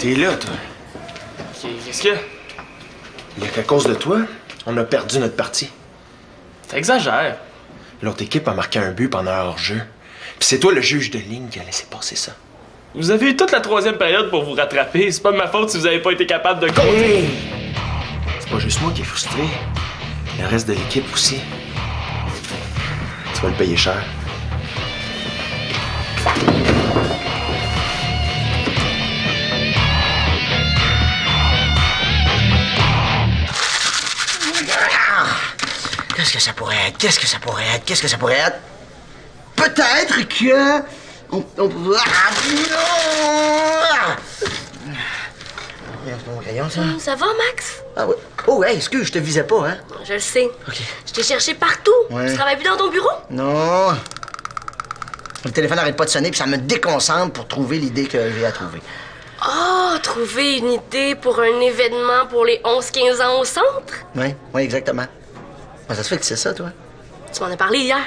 T'es là, toi. Qu'est-ce que... Il y a qu'à cause de toi, on a perdu notre partie. T'exagères. L'autre équipe a marqué un but pendant leur jeu. Puis c'est toi le juge de ligne qui a laissé passer ça. Vous avez eu toute la troisième période pour vous rattraper. C'est pas de ma faute si vous avez pas été capable de compter. Hey! C'est pas juste moi qui est frustré. Le reste de l'équipe aussi. Tu vas le payer cher. Qu'est-ce que ça pourrait être? Qu'est-ce que ça pourrait être? Qu'est-ce que ça pourrait être? Peut-être que... On peut... Ah, non! Mon crayon, ça? Ça va, Max? Ah oui. Oh, hey, excuse, je te visais pas, hein? Je le sais. OK. Je t'ai cherché partout. Ouais. Tu travailles plus dans ton bureau? Non. Le téléphone n'arrête pas de sonner, puis ça me déconcentre pour trouver l'idée que j'ai à trouver. Oh, trouver une idée pour un événement pour les 11-15 ans au centre? Oui, exactement. Ça se fait que c'est ça, toi? Tu m'en as parlé hier.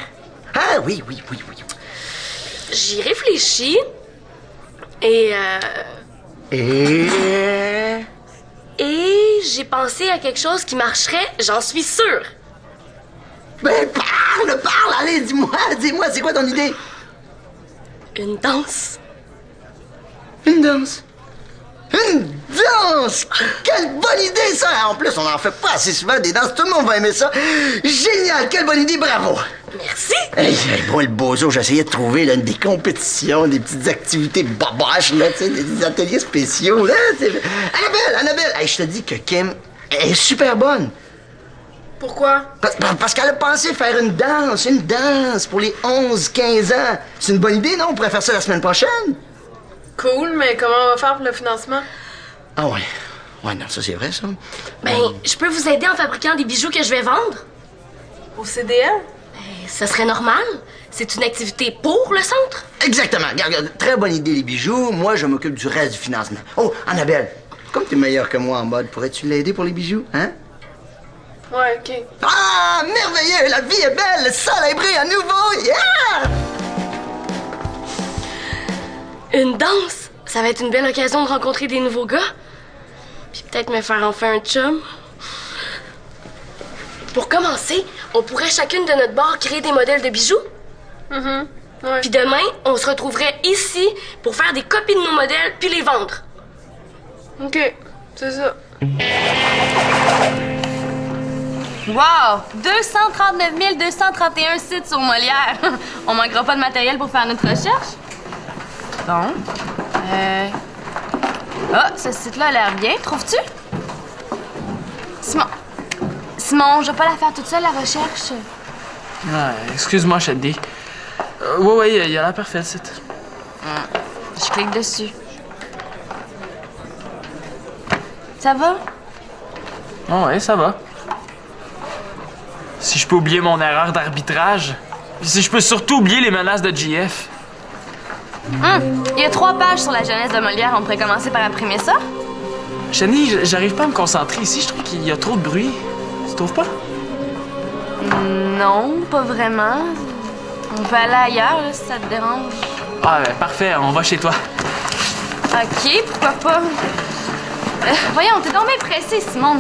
Ah, oui. J'y réfléchis. Et j'ai pensé à quelque chose qui marcherait, j'en suis sûre. Ben, parle! Allez, dis-moi, c'est quoi ton idée? Une danse. Une danse? Une danse! Quelle bonne idée, ça! En plus, on n'en fait pas assez souvent des danses. Tout le monde va aimer ça. Génial! Quelle bonne idée, bravo! Merci. Hey, moi, le bozo, j'essayais de trouver là, des compétitions, des petites activités boboches, là, tu sais, des ateliers spéciaux, là. Annabelle! Hey, je te dis que Kim est super bonne. Pourquoi? Parce qu'elle a pensé faire une danse pour les 11-15 ans. C'est une bonne idée, non? On pourrait faire ça la semaine prochaine. Cool, mais comment on va faire pour le financement? Ah ouais. Ouais, non, ça c'est vrai, ça. Ben, je peux vous aider en fabriquant des bijoux que je vais vendre? Au CDL? Ben, ça serait normal. C'est une activité pour le centre. Exactement. Regarde, très bonne idée, les bijoux. Moi, je m'occupe du reste du financement. Oh, Annabelle, comme t'es meilleure que moi en mode, pourrais-tu l'aider pour les bijoux, hein? Ouais, OK. Ah, merveilleux! La vie est belle! Le soleil brille à nouveau! Yeah! Une danse? Ça va être une belle occasion de rencontrer des nouveaux gars. Puis peut-être me faire enfin un chum. Pour commencer, on pourrait chacune de notre bord créer des modèles de bijoux. Ouais. Puis demain, on se retrouverait ici pour faire des copies de nos modèles puis les vendre. OK, c'est ça. Wow! 239 231 sites sur Molière. On manquera pas de matériel pour faire notre recherche. Bon. Ah, ce site-là a l'air bien, trouves-tu? Simon, je vais pas la faire toute seule, la recherche. Ah, excuse-moi, Shandy. Oui, il a l'air parfait, le site. Je clique dessus. Ça va? Ouais, ça va. Si je peux oublier mon erreur d'arbitrage, si je peux surtout oublier les menaces de GF. Il y a 3 pages sur la jeunesse de Molière. On pourrait commencer par imprimer ça? Shani, j'arrive pas à me concentrer ici. Je trouve qu'il y a trop de bruit. Tu trouves pas? Non, pas vraiment. On peut aller ailleurs, là, si ça te dérange. Ah, parfait, on va chez toi. OK, pourquoi pas? Voyons, t'es donc bien pressé, Simon.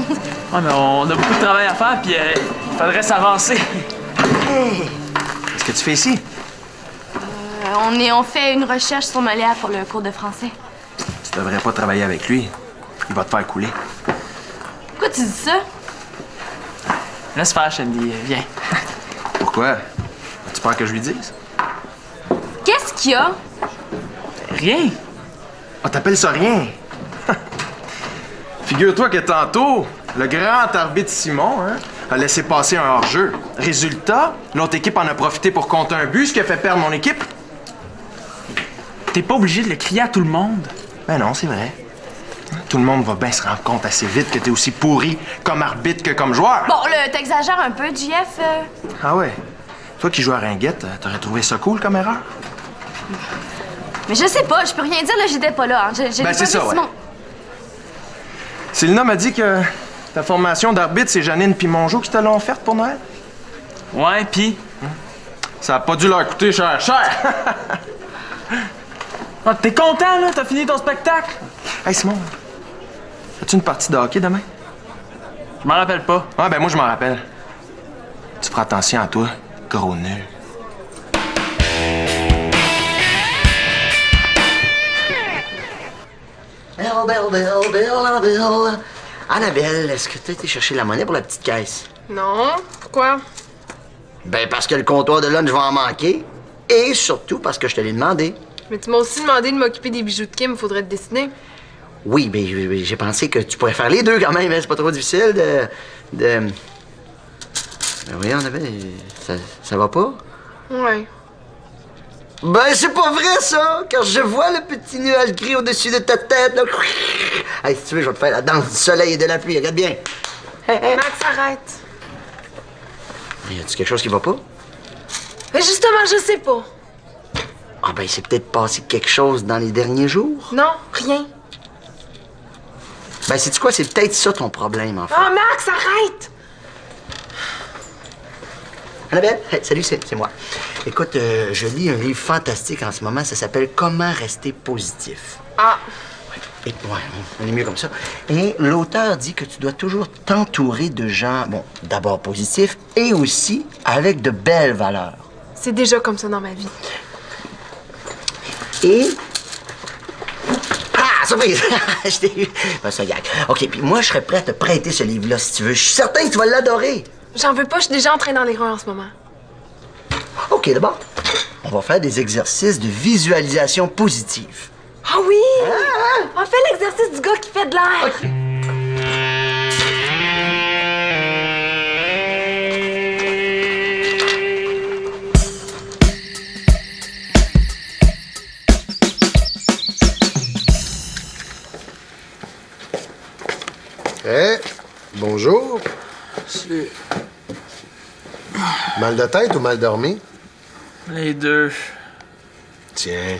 Ouais, mais on a beaucoup de travail à faire, puis il faudrait s'avancer. Hey! Qu'est-ce que tu fais ici? On fait une recherche sur Molière pour le cours de français. Tu devrais pas travailler avec lui. Il va te faire couler. Pourquoi tu dis ça? Laisse faire, Shandy. Viens. Pourquoi? As-tu peur que je lui dise? Qu'est-ce qu'il y a? Rien. Ah, t'appelles ça rien? Figure-toi que tantôt, le grand arbitre Simon, a laissé passer un hors-jeu. Résultat, l'autre équipe en a profité pour compter un but, ce qui a fait perdre mon équipe. T'es pas obligé de le crier à tout le monde. Ben non, c'est vrai. Tout le monde va bien se rendre compte assez vite que t'es aussi pourri comme arbitre que comme joueur. Bon, là, t'exagères un peu, JF. Ah ouais? Toi qui joues à Ringuette, t'aurais trouvé ça cool comme erreur? Mais je sais pas, je peux rien dire, là, j'étais pas là. Hein. J'ai Ben, pas c'est vu ça, ouais. Simon. Célina m'a dit que ta formation d'arbitre, c'est Janine puis Mongeau qui te l'ont offerte pour Noël. Ouais, pis? Ça a pas dû leur coûter cher. Ah, t'es content, là? T'as fini ton spectacle? Hey Simon, as-tu une partie de hockey demain? Je m'en rappelle pas. Ah ben moi je m'en rappelle. Tu feras attention à toi, gros nul. Belle. Annabelle, est-ce que t'as été chercher la monnaie pour la petite caisse? Non. Pourquoi? Ben parce que le comptoir de lunch va en manquer. Et surtout parce que je te l'ai demandé. Mais tu m'as aussi demandé de m'occuper des bijoux de Kim, faudrait te dessiner. Oui, mais j'ai pensé que tu pourrais faire les deux quand même, hein. C'est pas trop difficile de... Ben oui, Annabelle, ça va pas? Ouais. Ben, c'est pas vrai, ça! Car je vois le petit nuage gris au-dessus de ta tête, là. Hey, si tu veux, je vais te faire la danse du soleil et de la pluie. Regarde bien. Max, arrête. Y a-tu quelque chose qui va pas? Mais justement, je sais pas. Ah ben, c'est peut-être passé quelque chose dans les derniers jours. Non, rien. Ben, sais-tu quoi? C'est peut-être ça ton problème, en fait. Ah, Max, arrête! Annabelle, hey, salut, c'est moi. Écoute, je lis un livre fantastique en ce moment. Ça s'appelle « Comment rester positif ». Ah, Et ouais, on est mieux comme ça. Et l'auteur dit que tu dois toujours t'entourer de gens, bon, d'abord positifs et aussi avec de belles valeurs. c'est déjà comme ça dans ma vie. Et... Ah, surprise! Je t'ai eu. Ben, ça gag. OK, puis moi, je serais prêt à te prêter ce livre-là si tu veux. Je suis certain que tu vas l'adorer. J'en veux pas, je suis déjà en train d'en lire un en ce moment. OK, d'abord, on va faire des exercices de visualisation positive. Ah oui! On fait l'exercice du gars qui fait de l'air. Eh, bonjour. Mal de tête ou mal dormi? Les deux. Tiens,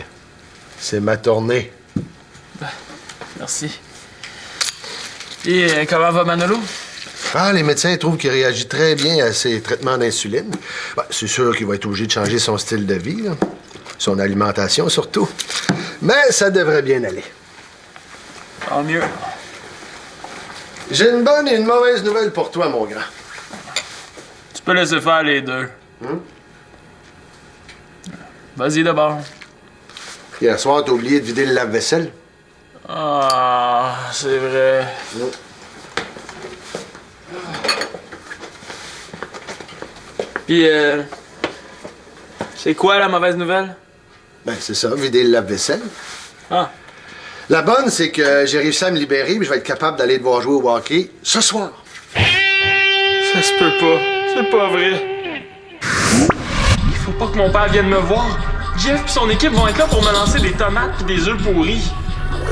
c'est ma tournée. Merci. Et comment va Manolo? Ah, les médecins trouvent qu'il réagit très bien à ses traitements d'insuline. Ben, c'est sûr qu'il va être obligé de changer son style de vie, là. Son alimentation surtout. Mais ça devrait bien aller. Tant mieux. J'ai une bonne et une mauvaise nouvelle pour toi, mon grand. Tu peux laisser faire les deux. Vas-y d'abord. Hier soir, t'as oublié de vider le lave-vaisselle. Ah, c'est vrai. Puis, c'est quoi la mauvaise nouvelle? Ben, c'est ça, vider le lave-vaisselle. Ah, La bonne, c'est que j'ai réussi à me libérer, puis je vais être capable d'aller te voir jouer au hockey ce soir. ça se peut pas. C'est pas vrai. Il faut pas que mon père vienne me voir. Jeff pis son équipe vont être là pour me lancer des tomates pis des œufs pourris.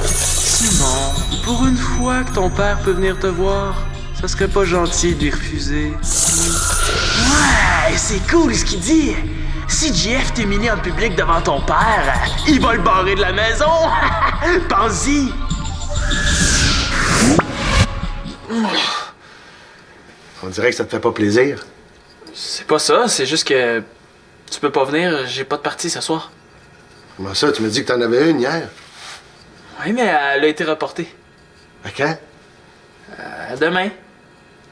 Simon, pour une fois que ton père peut venir te voir, ça serait pas gentil de lui refuser. Ouais, c'est cool ce qu'il dit. Si Jeff t'humilie en public devant ton père, il va le barrer de la maison. Pense-y. On dirait que ça te fait pas plaisir. C'est pas ça, c'est juste que tu peux pas venir, j'ai pas de partie ce soir. Comment ça? Tu me dis que t'en avais une hier. Oui, mais elle a été reportée. À quand? Demain.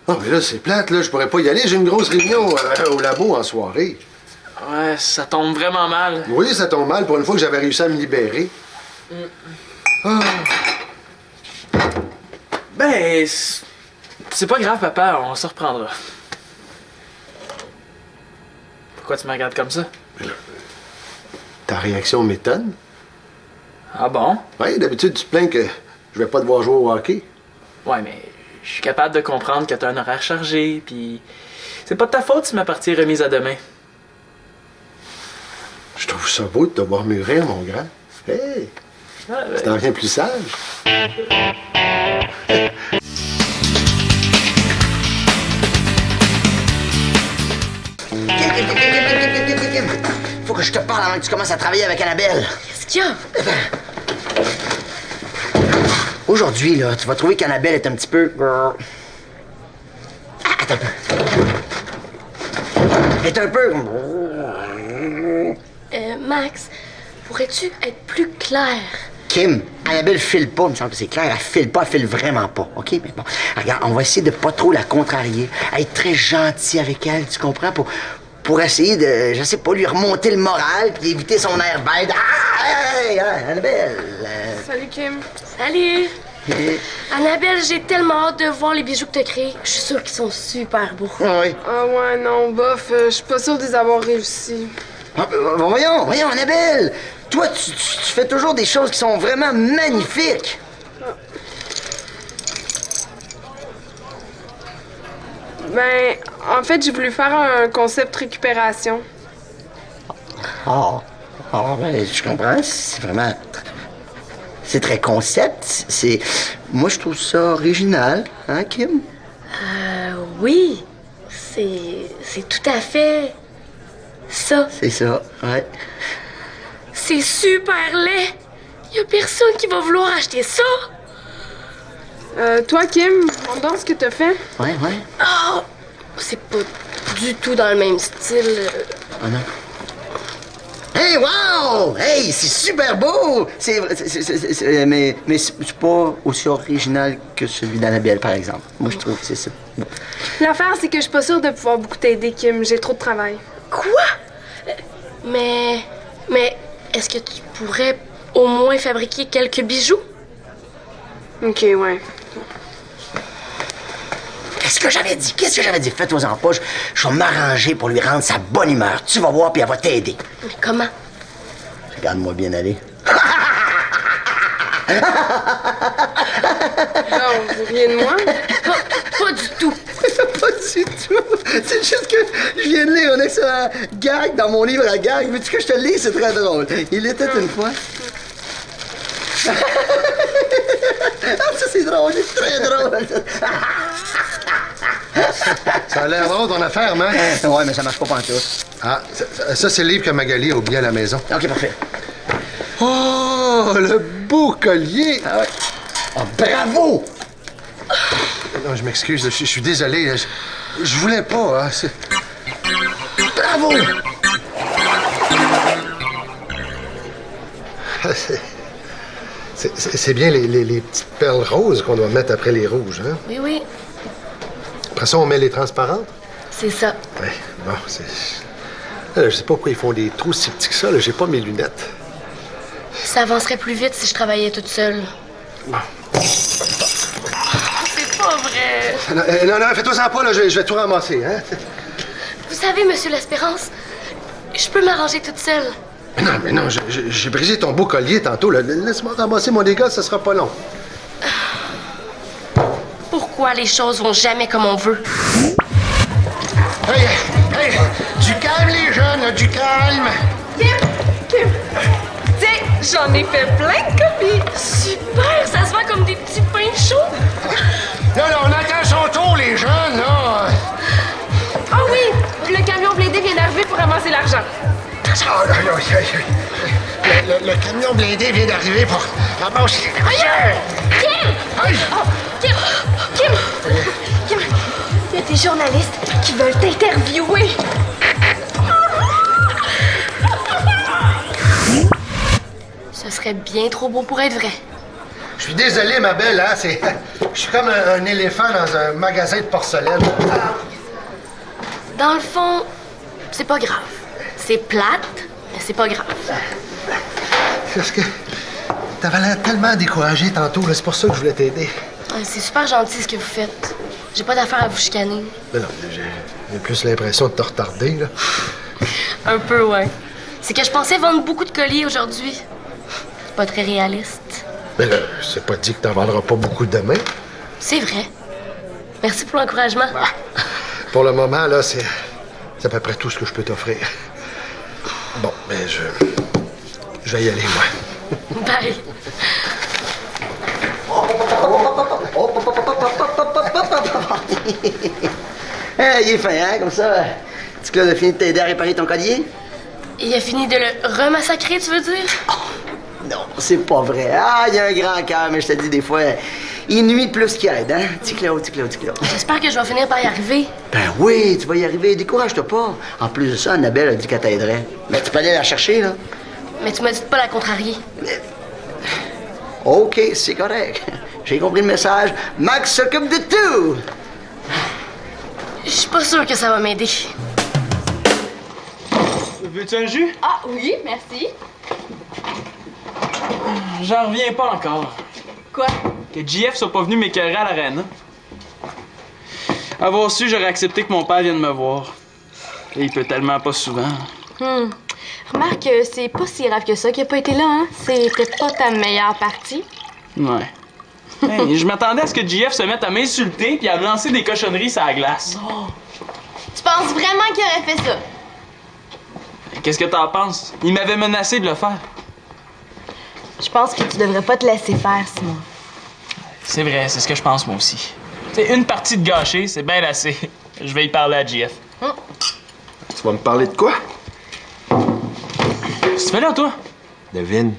Oh, mais là, c'est plate, là. Je pourrais pas y aller. J'ai une grosse réunion au labo en soirée. Ouais, ça tombe vraiment mal. Oui, ça tombe mal pour une fois que j'avais réussi à me libérer. Ah. Ben, c'est pas grave, papa, on se reprendra. Pourquoi tu me regardes comme ça? Ta réaction m'étonne. Ah bon? Oui, d'habitude, tu te plains que je vais pas devoir jouer au hockey. Ouais, mais je suis capable de comprendre que t'as un horaire chargé, puis c'est pas de ta faute si ma partie est remise à demain. Je trouve ça beau de te voir mûrir, mon grand. Hey! Ouais, Tu t'en viens plus sage. Faut que je te parle avant que tu commences à travailler avec Annabelle. Qu'est-ce qu'il y a? Aujourd'hui, là, tu vas trouver qu'Annabelle est un petit peu... Ah, attends un peu. Elle est un peu... Max, pourrais-tu être plus clair? Kim, Annabelle file pas, il me semble que c'est clair, elle file pas, elle file vraiment pas, OK? Mais bon, regarde, on va essayer de pas trop la contrarier, à être très gentil avec elle, tu comprends? Pour essayer de, je sais pas, lui remonter le moral puis éviter son air bête. Ah, hey, Annabelle! Salut, Kim. Salut! Annabelle, j'ai tellement hâte de voir les bijoux que t'as créés. Je suis sûre qu'ils sont super beaux. Oui. Ah ouais, non, bof, je suis pas sûre de les avoir réussi. Ah, voyons, Annabelle! Toi, tu fais toujours des choses qui sont vraiment magnifiques. Ben, en fait, j'ai voulu faire un concept récupération. Ben, je comprends. C'est vraiment... C'est très concept. C'est... Moi, je trouve ça original, hein, Kim? Oui, c'est tout à fait ça. C'est ça, ouais. C'est super laid. Y a personne qui va vouloir acheter ça. Toi, Kim, montre donc ce que t'as fait. Ouais. Oh, c'est pas du tout dans le même style. Ah non. Hey, wow! Hey, c'est super beau! Mais c'est pas aussi original que celui d'Annabelle, par exemple. Moi, je trouve que c'est ça. L'affaire, c'est que je suis pas sûre de pouvoir beaucoup t'aider, Kim. J'ai trop de travail. Quoi? Mais est-ce que tu pourrais au moins fabriquer quelques bijoux? OK, ouais. Qu'est-ce que j'avais dit? Fais-toi-en pas. Je vais m'arranger pour lui rendre sa bonne humeur. Tu vas voir, puis elle va t'aider. Mais comment? Regarde-moi bien aller. Non, vous riez de moi? Pas du tout. Pas du tout. C'est juste que je viens de lire un excellent gag dans mon livre à gag. Veux-tu que je te le lise? C'est très drôle. Il était une fois... Ah, ça, c'est drôle. C'est très drôle. Ça a l'air drôle ton affaire, man. Ouais, mais ça marche pas pantoute. Ah, ça c'est le livre que Magali a oublié à la maison. OK, parfait. Oh, le beau collier! Ah ouais. Oh, bravo! Non, je m'excuse, je suis désolé. Je voulais pas, hein. Bravo! C'est bien les petites perles roses qu'on doit mettre après les rouges, hein? Oui. Après ça, on met les transparentes? C'est ça. Oui, bon, c'est... Je sais pas pourquoi ils font des trous si petits que ça, là. J'ai pas mes lunettes. Ça avancerait plus vite si je travaillais toute seule. Bon. C'est pas vrai. Non, fais-toi-en pas, là. Je vais tout ramasser, hein? Vous savez, Monsieur l'Espérance, je peux m'arranger toute seule. Mais non, j'ai brisé ton beau collier tantôt, là. Laisse-moi ramasser mon dégât, ça sera pas long. Pourquoi les choses vont jamais comme on veut? Hey, du calme, les jeunes, là, du calme! Kim! Tiens, j'en ai fait plein de copies. Super, ça se vend comme des petits pains chauds. Là, on attend son tour, les jeunes, là! Ah oui, le camion blindé vient d'arriver pour ramasser l'argent. Le camion blindé vient d'arriver pour ramasser... Kim! Aïe! Kim! Il y a des journalistes qui veulent t'interviewer. Ce serait bien trop beau pour être vrai. Je suis désolé, ma belle, hein, c'est... Je suis comme un éléphant dans un magasin de porcelaine. Dans le fond, c'est pas grave. C'est plate, mais c'est pas grave. Parce que t'avais l'air tellement découragé tantôt, là, c'est pour ça que je voulais t'aider. Ouais, c'est super gentil ce que vous faites. J'ai pas d'affaire à vous chicaner. Mais non, j'ai plus l'impression de te retarder, là. Un peu, ouais. C'est que je pensais vendre beaucoup de colliers aujourd'hui. C'est pas très réaliste. Mais là, c'est pas dit que t'en vendras pas beaucoup demain. C'est vrai. Merci pour l'encouragement. Pour le moment, là, c'est à peu près tout ce que je peux t'offrir. Bon, mais je vais y aller, moi. Bye. Il est fin, hein, comme ça. Petit Claude a fini de t'aider à réparer ton collier? Il a fini de le remassacrer, tu veux dire? Non, c'est pas vrai. Ah, il y a un grand cœur, mais je te dis, des fois, il nuit plus qu'il aide, hein? Petit Claude. J'espère que je vais finir par y arriver. Ben oui, tu vas y arriver. Décourage-toi pas. En plus de ça, Annabelle a dit qu'elle t'aiderait. Mais tu peux aller la chercher, là. Mais tu m'as dit de pas la contrarier. OK, c'est correct. J'ai compris le message. Max s'occupe de tout. Je suis pas sûre que ça va m'aider. Veux-tu un jus? Ah oui, merci. J'en reviens pas encore. Quoi? Que JF soit pas venu m'écœurer à l'arène. Avoir su, j'aurais accepté que mon père vienne me voir. Et il peut tellement pas souvent. Remarque, c'est pas si grave que ça qu'il a pas été là, hein? C'était pas ta meilleure partie. Ouais. Hey, je m'attendais à ce que JF se mette à m'insulter puis à me lancer des cochonneries sur la glace. Tu penses vraiment qu'il aurait fait ça? Qu'est-ce que t'en penses? Il m'avait menacé de le faire. Je pense que tu devrais pas te laisser faire, Simon. C'est vrai, c'est ce que je pense moi aussi. C'est une partie de gâchée, c'est bien assez. Je vais y parler à JF. Tu vas me parler de quoi? Qu'est-ce que tu fais là, toi? Devine.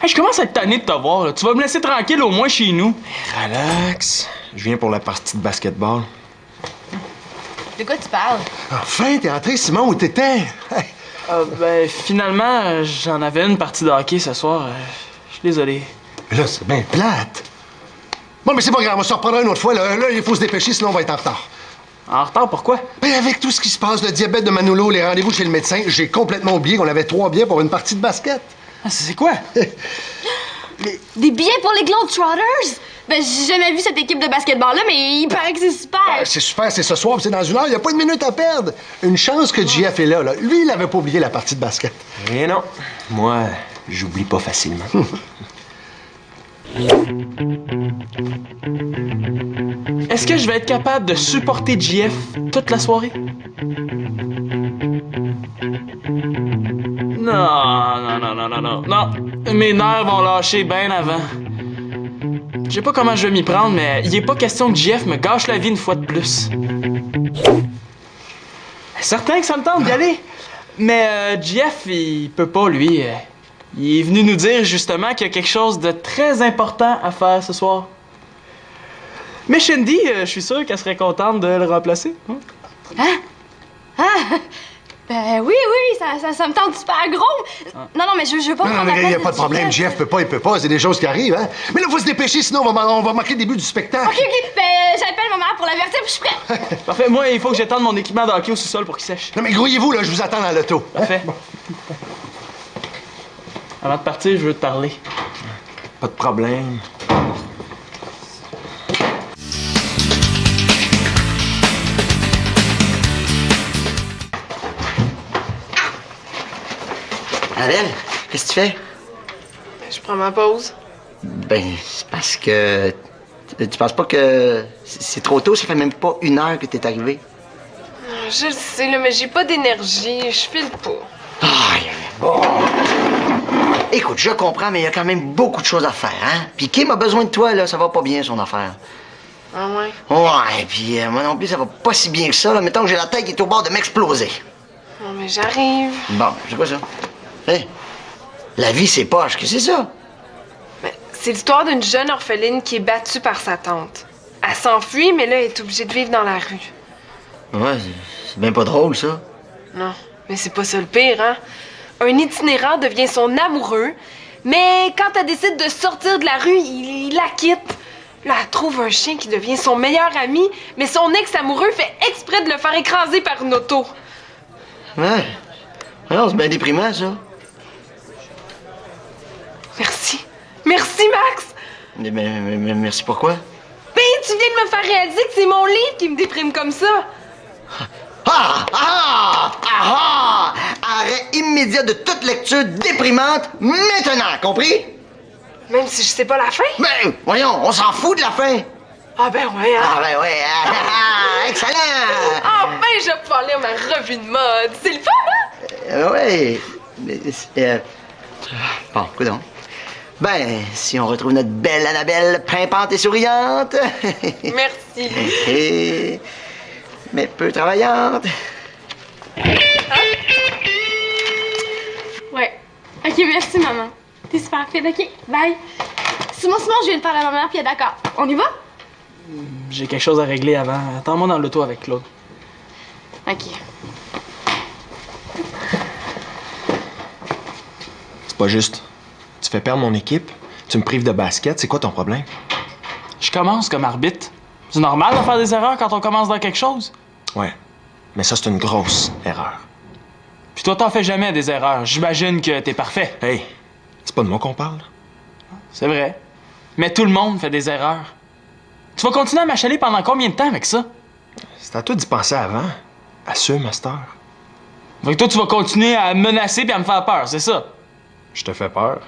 Hey, je commence à être tanné de te voir. Là. Tu vas me laisser tranquille au moins chez nous. Relax. Je viens pour la partie de basketball. De quoi tu parles? Enfin, t'es entré, Simon, où t'étais? Hey. Ben, finalement, j'en avais une partie de hockey ce soir. Je suis désolé. Là, c'est bien plate. Bon, mais c'est pas grave, on va se reprendre une autre fois. Là, il faut se dépêcher, sinon on va être en retard. En retard, pourquoi? Ben, avec tout ce qui se passe, le diabète de Manolo, les rendez-vous chez le médecin, j'ai complètement oublié qu'on avait 3 billets pour une partie de basket. Ah, c'est quoi? Des billets pour les Globetrotters? Ben, j'ai jamais vu cette équipe de basketball-là, mais il paraît que c'est super. C'est super, c'est ce soir, puis c'est dans 1 heure, il n'y a pas une minute à perdre. Une chance que JF est là. Lui, il avait pas oublié la partie de basket. Eh non. Moi, j'oublie pas facilement. Est-ce que je vais être capable de supporter JF toute la soirée? Non. Mes nerfs vont lâcher bien avant. Je sais pas comment je vais m'y prendre, mais il est pas question que JF me gâche la vie une fois de plus. Certain que ça me tente d'y aller. Mais JF, il peut pas, lui. Il est venu nous dire justement qu'il y a quelque chose de très important à faire ce soir. Mais Shandy, je suis sûr qu'elle serait contente de le remplacer. Ben oui, ça me tente super gros. Non, mais je veux pas Non, prendre la mais il n'y a place pas de problème. JF peut pas, il peut pas. C'est des choses qui arrivent, hein. Mais là, faut se dépêcher, sinon on va manquer le début du spectacle. OK, ben j'appelle ma mère pour l'avertir, puis je suis prête. Parfait, moi, il faut que j'étende mon équipement de hockey au sous-sol pour qu'il sèche. Non, mais grouillez-vous, là, je vous attends dans l'auto. Parfait. Avant de partir, je veux te parler. Pas de problème. Adèle, qu'est-ce que tu fais? Je prends ma pause. Ben, c'est parce que... Tu penses pas que c'est trop tôt? Ça fait même pas 1 heure que t'es arrivé. Je le sais, là, mais j'ai pas d'énergie. Je file pas. Aïe, bon. Écoute, je comprends, mais il y a quand même beaucoup de choses à faire, hein? Puis Kim a besoin de toi, là. Ça va pas bien, son affaire. Ah ouais? Ouais, puis moi non plus, ça va pas si bien que ça, là. Mettons que j'ai la tête qui est au bord de m'exploser. Non, mais j'arrive. Bon, c'est quoi ça? Hé? La vie, c'est poche. Qu'est-ce que c'est ça? Ben, c'est l'histoire d'une jeune orpheline qui est battue par sa tante. Elle s'enfuit, mais là, elle est obligée de vivre dans la rue. Ouais, c'est bien pas drôle, ça. Non, mais c'est pas ça le pire, hein? Un itinérant devient son amoureux, mais quand elle décide de sortir de la rue, il la quitte. Là, elle trouve un chien qui devient son meilleur ami, mais son ex-amoureux fait exprès de le faire écraser par une auto. Ouais. Alors, c'est bien déprimant, ça. Merci. Merci, Max! Mais merci pourquoi? Ben, tu viens de me faire réaliser que c'est mon livre qui me déprime comme ça. Arrêt immédiat de toute lecture déprimante maintenant, compris? Même si je sais pas la fin? Ben, voyons, on s'en fout de la fin. Ah ben ouais, hein? Ah, ben ouais, excellent! Enfin, je vais pouvoir lire ma revue de mode. C'est le fun, hein? Ouais, mais, bon, coudonc. Ben, si on retrouve notre belle Annabelle pimpante et souriante. Merci. Mais peu travaillante. Ouais. OK, merci, maman. T'es super fine. OK, bye. Simon, je viens de parler à ma mère, puis elle est d'accord. On y va? J'ai quelque chose à régler avant. Attends-moi dans l'auto avec Claude. OK. C'est pas juste. Tu fais perdre mon équipe, Tu me prives de basket, c'est quoi ton problème? Je commence comme arbitre. C'est normal de faire des erreurs quand on commence dans quelque chose. Ouais. Mais ça, c'est une grosse erreur. Puis toi, t'en fais jamais des erreurs. J'imagine que t'es parfait. Hey, c'est pas de moi qu'on parle. C'est vrai. Mais tout le monde fait des erreurs. Tu vas continuer à m'achaler pendant combien de temps avec ça? C'est à toi d'y penser avant. Assume, master. Fait que toi, tu vas continuer à me menacer puis à me faire peur, c'est ça? Je te fais peur.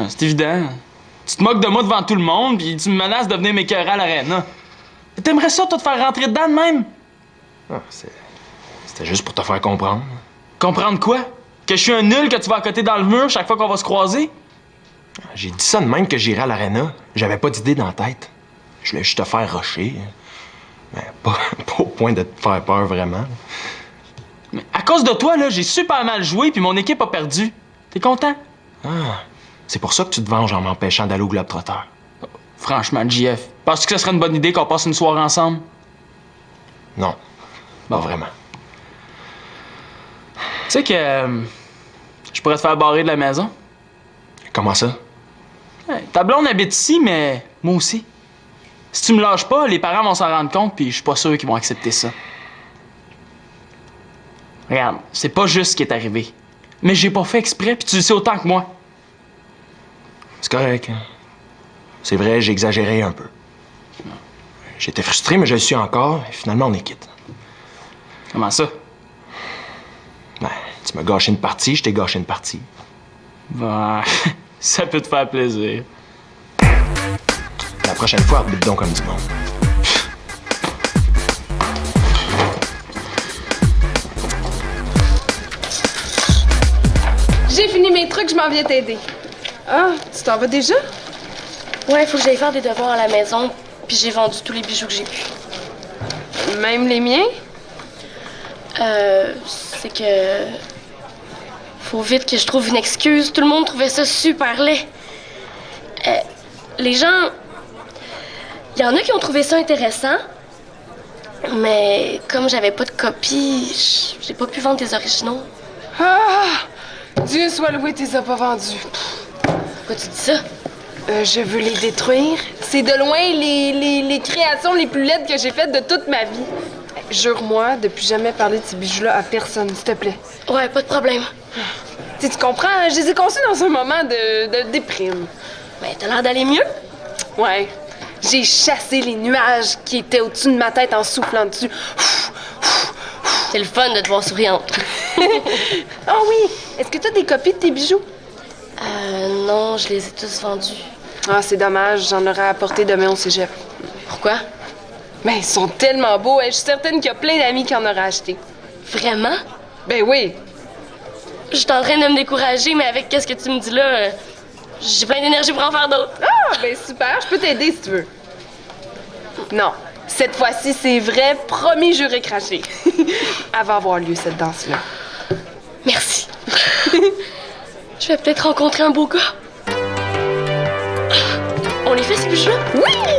C'est évident. Tu te moques de moi devant tout le monde puis tu me menaces de venir m'écœurer à l'aréna. T'aimerais ça, toi, te faire rentrer dedans de même? Ah, c'était juste pour te faire comprendre. Comprendre quoi? Que je suis un nul que tu vas à côté dans le mur chaque fois qu'on va se croiser? J'ai dit ça de même que j'irais à l'aréna. J'avais pas d'idée dans la tête. Je voulais juste te faire rusher. Mais pas au point de te faire peur vraiment. Mais à cause de toi, là, j'ai super mal joué puis mon équipe a perdu. T'es content? Ah, c'est pour ça que tu te venges en m'empêchant d'aller au Globetrotter. Franchement, JF, penses-tu que ce serait une bonne idée qu'on passe une soirée ensemble? Non, pas vraiment. Tu sais que je pourrais te faire barrer de la maison? Comment ça? Ouais, ta blonde habite ici, mais moi aussi. Si tu me lâches pas, les parents vont s'en rendre compte puis je suis pas sûr qu'ils vont accepter ça. Regarde, c'est pas juste ce qui est arrivé. Mais j'ai pas fait exprès puis tu le sais autant que moi. C'est correct. Hein? C'est vrai, j'ai exagéré un peu. J'étais frustré, mais je le suis encore. Et finalement, on est quitte. Comment ça? Ben, tu m'as gâché une partie, je t'ai gâché une partie. Bah, ça peut te faire plaisir. La prochaine fois, arbitre donc comme du monde. J'ai fini mes trucs, je m'en viens t'aider. Ah, tu t'en vas déjà? Ouais, faut que j'aille faire des devoirs à la maison, puis j'ai vendu tous les bijoux que j'ai pu. Même les miens? C'est que... Faut vite que je trouve une excuse. Tout le monde trouvait ça super laid. Les gens... Il y en a qui ont trouvé ça intéressant, mais comme j'avais pas de copie, j'ai pas pu vendre des originaux. Ah! Dieu soit loué, t'es pas vendus. Pourquoi tu dis ça? Je veux les détruire. C'est de loin les créations les plus laides que j'ai faites de toute ma vie. Jure-moi de plus jamais parler de ces bijoux-là à personne, s'il te plaît. Ouais, pas de problème. Tu comprends? Hein? Je les ai conçus dans un moment de déprime. Ben, t'as l'air d'aller mieux. Ouais. J'ai chassé les nuages qui étaient au-dessus de ma tête en soufflant dessus. C'est le fun de te voir souriante. Oh oui! Est-ce que t'as des copies de tes bijoux? Non, je les ai tous vendus. Ah, c'est dommage. J'en aurais apporté demain au cégep. Pourquoi? Ben, ils sont tellement beaux. Je suis certaine qu'il y a plein d'amis qui en auraient acheté. Vraiment? Ben oui. Je suis en train de me décourager, mais avec qu'est-ce que tu me dis là, j'ai plein d'énergie pour en faire d'autres. Ah, ben super. Je peux t'aider si tu veux. Non. Cette fois-ci, c'est vrai. Promis, juré craché. Elle va avoir lieu, cette danse-là. Merci. Je vais peut-être rencontrer un beau gars. On les fait, ces bijoux-là? Oui!